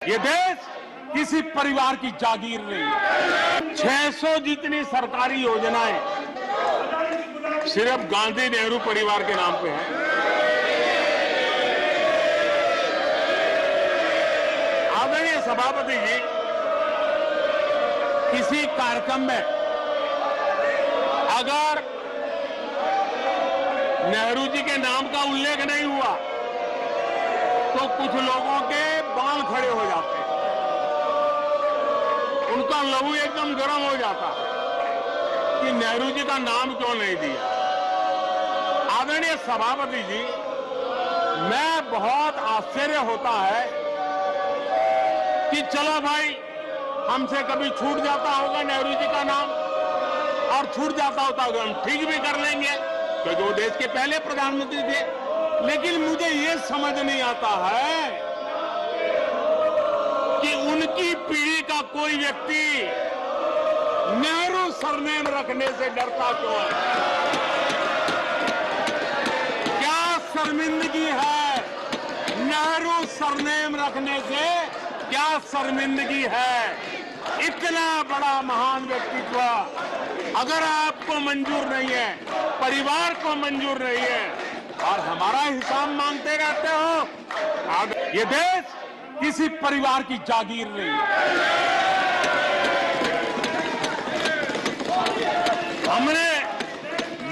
ये देश किसी परिवार की जागीर नहीं है। 600 जितनी सरकारी योजनाएं सिर्फ गांधी नेहरू परिवार के नाम पे है। आदरणीय सभापति जी, किसी कार्यक्रम में अगर नेहरू जी के नाम का उल्लेख नहीं हुआ तो कुछ लोगों के बाल खड़े हो जाते हैं, उनका लहू एकदम गर्म हो जाता कि नेहरू जी का नाम क्यों नहीं दिया। आदरणीय सभापति जी, मैं बहुत आश्चर्य होता है कि चलो भाई, हमसे कभी छूट जाता होगा नेहरू जी का नाम, और छूट जाता होता होगा हम ठीक भी कर लेंगे क्योंकि वो देश के पहले प्रधानमंत्री थे। लेकिन मुझे ये समझ नहीं आता है कि उनकी पीढ़ी का कोई व्यक्ति नेहरू सरनेम रखने से डरता क्यों है। क्या शर्मिंदगी है नेहरू सरनेम रखने से? क्या शर्मिंदगी है? इतना बड़ा महान व्यक्तित्व अगर आपको मंजूर नहीं है, परिवार को मंजूर नहीं है और हमारा हिसाब मांगते रहते हो। ये देश किसी परिवार की जागीर नहीं है। हमने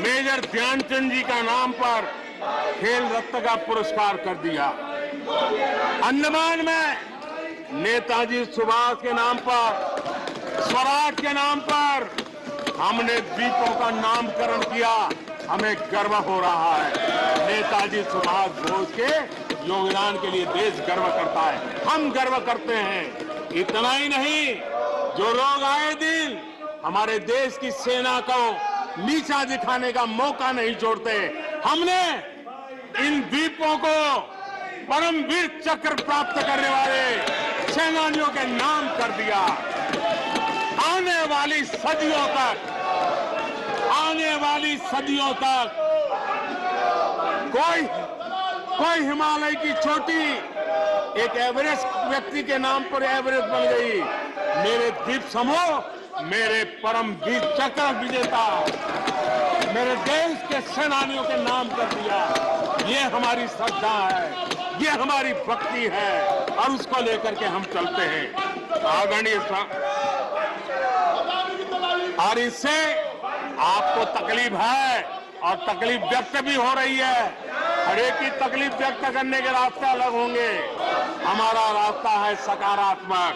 मेजर ध्यानचंद जी का नाम पर खेल रत्न का पुरस्कार कर दिया। अंडमान में नेताजी सुभाष के नाम पर, स्वराज के नाम पर हमने द्वीपों का नामकरण किया। हमें गर्व हो रहा है। नेताजी सुभाष बोस के योगदान के लिए देश गर्व करता है, हम गर्व करते हैं। इतना ही नहीं, जो लोग आए दिन हमारे देश की सेना को नीचा दिखाने का मौका नहीं छोड़ते, हमने इन द्वीपों को परमवीर चक्र प्राप्त करने वाले सेनानियों के नाम कर दिया। आने वाली सदियों तक कोई हिमालय की चोटी एक एवरेस्ट व्यक्ति के नाम पर एवरेस्ट बन गई। मेरे द्वीप समूह, मेरे परमवीर चक्र विजेता, मेरे देश के सेनानियों के नाम कर दिया। ये हमारी श्रद्धा है, ये हमारी भक्ति है और उसको लेकर के हम चलते हैं। आदरणीय और इससे आपको तकलीफ है और तकलीफ व्यक्त भी हो रही है। हर एक की तकलीफ व्यक्त करने के रास्ते अलग होंगे। हमारा रास्ता है सकारात्मक।